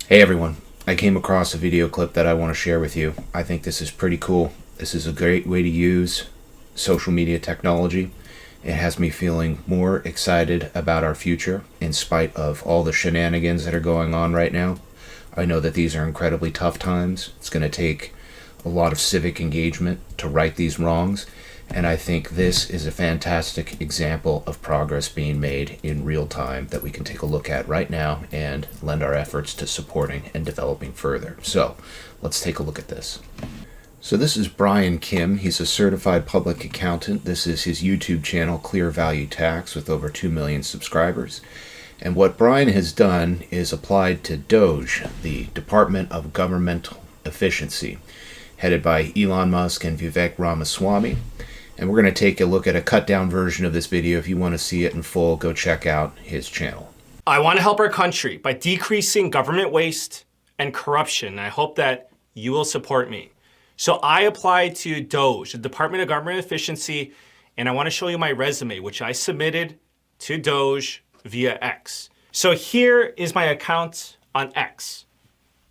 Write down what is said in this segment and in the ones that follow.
Hey everyone, I came across a video clip that I want to share with you. I think this is pretty cool. This is a great way to use social media technology. It has me feeling more excited about our future in spite of all the shenanigans that are going on right now. I know that these are incredibly tough times. It's going to take a lot of civic engagement to right these wrongs, and I think this is a fantastic example of progress being made in real time that we can take a look at right now and lend our efforts to supporting and developing further. So let's take a look at this. So this is Brian Kim. He's a certified public accountant. This is his YouTube channel, Clear Value Tax, with over 2 million subscribers. And what Brian has done is applied to DOGE, the Department of Governmental Efficiency, headed by Elon Musk and Vivek Ramaswamy. And we're going to take a look at a cut down version of this video. If you want to see it in full, go check out his channel. I want to help our country by decreasing government waste and corruption. I hope that you will support me. So I applied to DOGE, the Department of Government Efficiency, and I want to show you my resume, which I submitted to DOGE via X. So here is my account on X.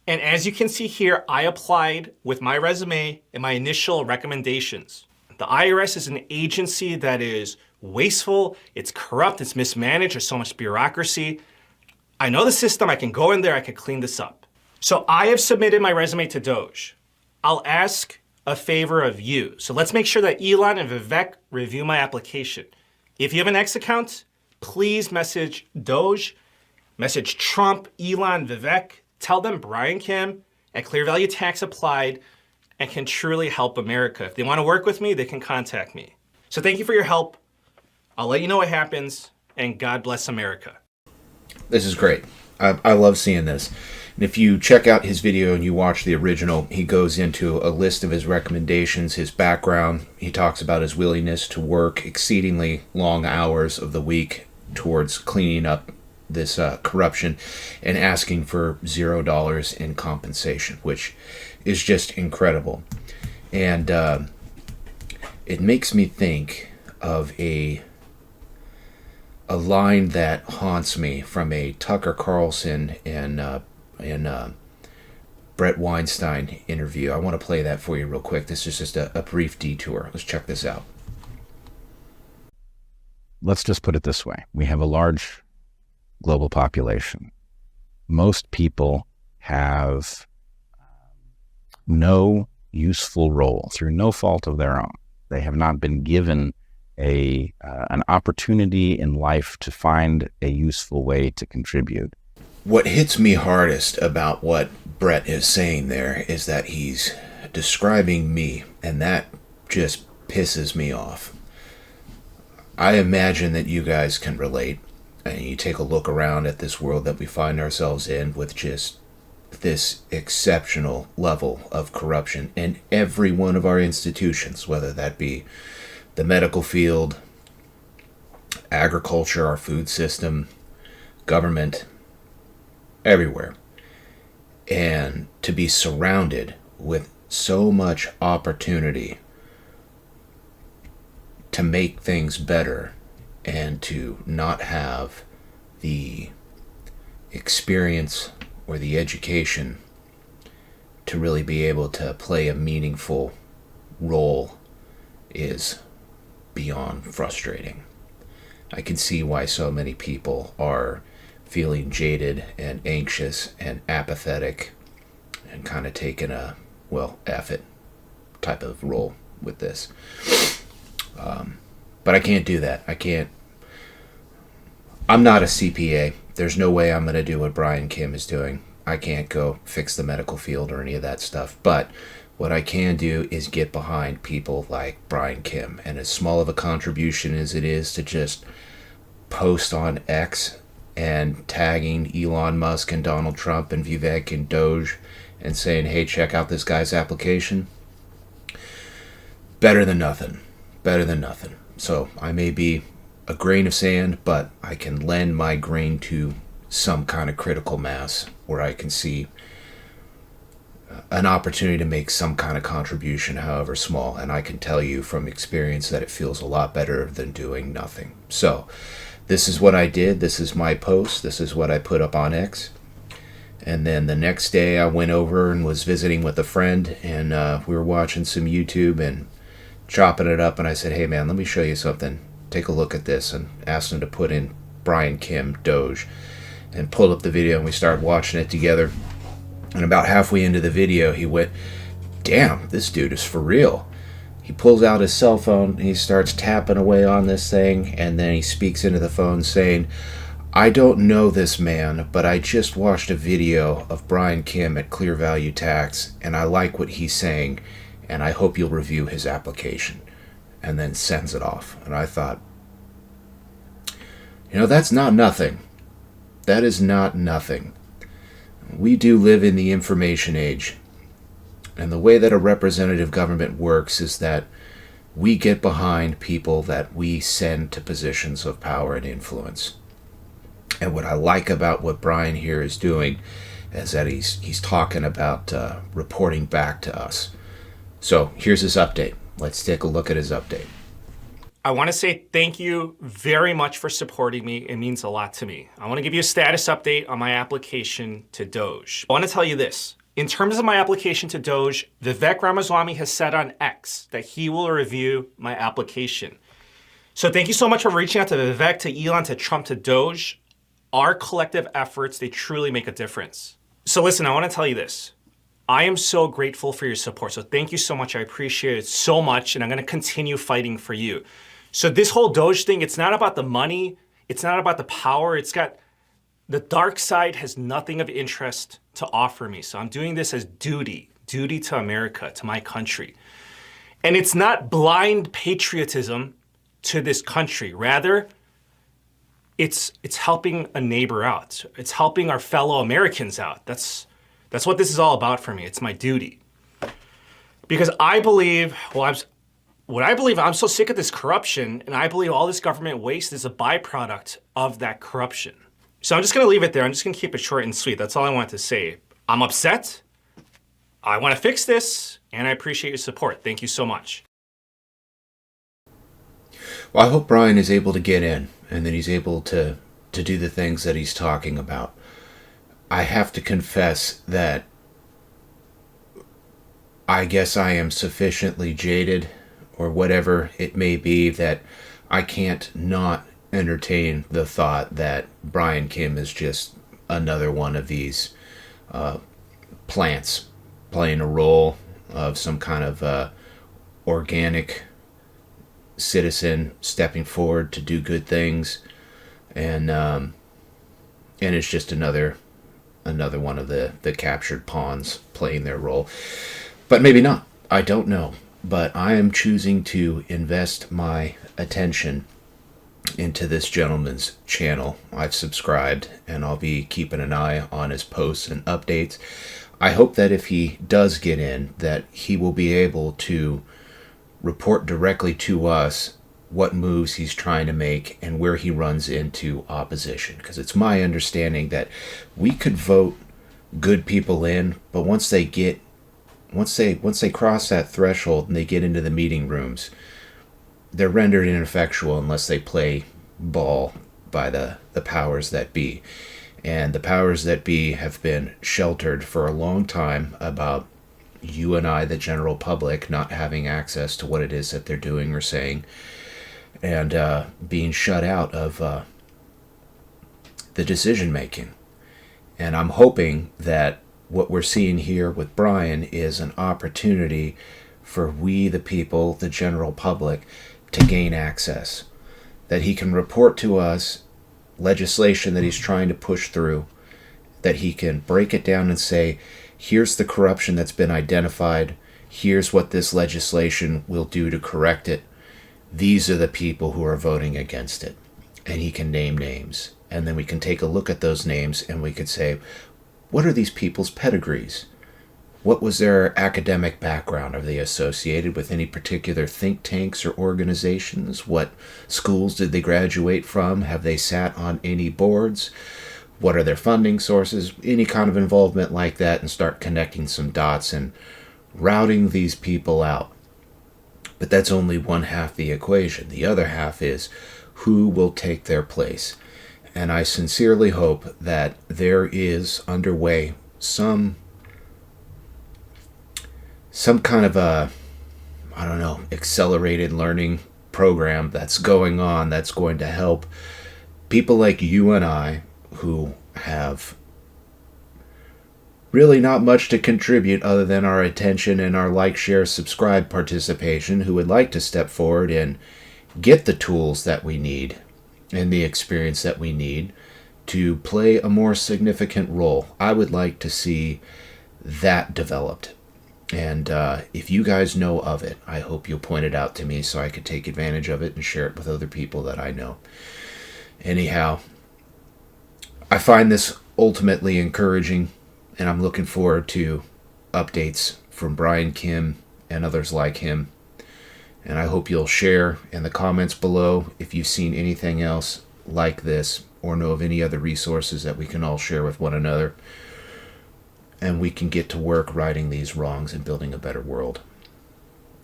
And as you can see here, I applied with my resume and my initial recommendations. The IRS is an agency that is wasteful, it's corrupt, it's mismanaged, there's so much bureaucracy. I know the system, I can go in there, I can clean this up. So I have submitted my resume to DOGE. I'll ask a favor of you. So let's make sure that Elon and Vivek review my application. If you have an X account, please message DOGE, message Trump, Elon, Vivek, tell them Brian Kim at Clear Value Tax applied and can truly help America. If they want to work with me, they can contact me. So thank you for your help. I'll let you know what happens, and God bless America. This is great. I love seeing this. And if you check out his video and you watch the original, he goes into a list of his recommendations, his background. He talks about his willingness to work exceedingly long hours of the week towards cleaning up this corruption and asking for $0 in compensation, which is just incredible. And it makes me think of a line that haunts me from a Tucker Carlson and Brett Weinstein interview. I want to play that for you real quick. This is just a brief detour. Let's check this out. Let's just put it this way. We have a large global population. Most people have no useful role through no fault of their own. They have not been given an opportunity in life to find a useful way to contribute. What hits me hardest about what Brett is saying there is that he's describing me, and that just pisses me off. I imagine that you guys can relate, and you take a look around at this world that we find ourselves in with just this exceptional level of corruption in every one of our institutions, whether that be the medical field, agriculture, our food system, government, everywhere. And to be surrounded with so much opportunity to make things better and to not have the experience or the education to really be able to play a meaningful role is beyond frustrating. I can see why so many people are feeling jaded and anxious and apathetic and kind of taking a, well, F it type of role with this. But I can't do that. I'm not a CPA. There's no way I'm going to do what Brian Kim is doing. I can't go fix the medical field or any of that stuff. But what I can do is get behind people like Brian Kim. And as small of a contribution as it is to just post on X and tagging Elon Musk and Donald Trump and Vivek and Doge and saying, hey, check out this guy's application, better than nothing. Better than nothing. So I may be a grain of sand, but I can lend my grain to some kind of critical mass where I can see an opportunity to make some kind of contribution, however small. And I can tell you from experience that it feels a lot better than doing nothing. So this is what I did. This is my post. This is what I put up on X. And then the next day I went over and was visiting with a friend, and we were watching some YouTube and chopping it up. And I said, hey man, let me show you something. Take a look at this. And asked him to put in Brian Kim, DOGE, and pulled up the video, and we started watching it together. And about halfway into the video, he went, damn, this dude is for real. He pulls out his cell phone and he starts tapping away on this thing, and then he speaks into the phone saying, I don't know this man, but I just watched a video of Brian Kim at Clear Value Tax, and I like what he's saying, and I hope you'll review his application. And then sends it off. And I thought, that's not nothing. That is not nothing. We do live in the information age. And the way that a representative government works is that we get behind people that we send to positions of power and influence. And what I like about what Brian here is doing is that he's talking about reporting back to us. So here's his update. Let's take a look at his update. I want to say thank you very much for supporting me. It means a lot to me. I want to give you a status update on my application to DOGE. I want to tell you this. In terms of my application to DOGE, Vivek Ramaswamy has said on X that he will review my application. So thank you so much for reaching out to Vivek, to Elon, to Trump, to DOGE. Our collective efforts, they truly make a difference. So listen, I want to tell you this. I am so grateful for your support. So thank you so much. I appreciate it so much. And I'm going to continue fighting for you. So this whole DOGE thing, it's not about the money. It's not about the power. The dark side has nothing of interest to offer me. So I'm doing this as duty to America, to my country. And it's not blind patriotism to this country. Rather, it's helping a neighbor out. It's helping our fellow Americans out. That's what this is all about for me. It's my duty. Because I believe, I'm so sick of this corruption, and I believe all this government waste is a byproduct of that corruption. So I'm just going to leave it there. I'm just going to keep it short and sweet. That's all I wanted to say. I'm upset. I want to fix this, and I appreciate your support. Thank you so much. Well, I hope Brian is able to get in, and that he's able to do the things that he's talking about. I have to confess that I guess I am sufficiently jaded, or whatever it may be, that I can't not entertain the thought that Brian Kim is just another one of these plants playing a role of some kind of organic citizen stepping forward to do good things, and it's just another one of the captured pawns playing their role. But maybe not. I don't know. But I am choosing to invest my attention into this gentleman's channel. I've subscribed, and I'll be keeping an eye on his posts and updates. I hope that if he does get in, that he will be able to report directly to us what moves he's trying to make and where he runs into opposition. Because it's my understanding that we could vote good people in, but once they cross that threshold and they get into the meeting rooms, they're rendered ineffectual unless they play ball by the powers that be. And the powers that be have been sheltered for a long time about you and I, the general public, not having access to what it is that they're doing or saying, and being shut out of the decision making. And I'm hoping that what we're seeing here with Brian is an opportunity for we, the people, the general public, to gain access. That he can report to us legislation that he's trying to push through, that he can break it down and say, here's the corruption that's been identified, here's what this legislation will do to correct it, these are the people who are voting against it. And he can name names. And then we can take a look at those names and we could say, what are these people's pedigrees? What was their academic background? Are they associated with any particular think tanks or organizations? What schools did they graduate from? Have they sat on any boards? What are their funding sources? Any kind of involvement like that, and start connecting some dots and routing these people out. But that's only one half the equation. The other half is who will take their place. And I sincerely hope that there is underway some kind of a, I don't know, accelerated learning program that's going on that's going to help people like you and I who have really not much to contribute other than our attention and our like, share, subscribe participation, who would like to step forward and get the tools that we need and the experience that we need to play a more significant role. I would like to see that developed. And if you guys know of it, I hope you'll point it out to me so I could take advantage of it and share it with other people that I know. Anyhow, I find this ultimately encouraging, and I'm looking forward to updates from Brian Kim and others like him. And I hope you'll share in the comments below if you've seen anything else like this or know of any other resources that we can all share with one another. And we can get to work righting these wrongs and building a better world,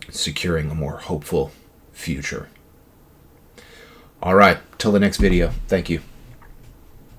securing a more hopeful future. All right, till the next video. Thank you.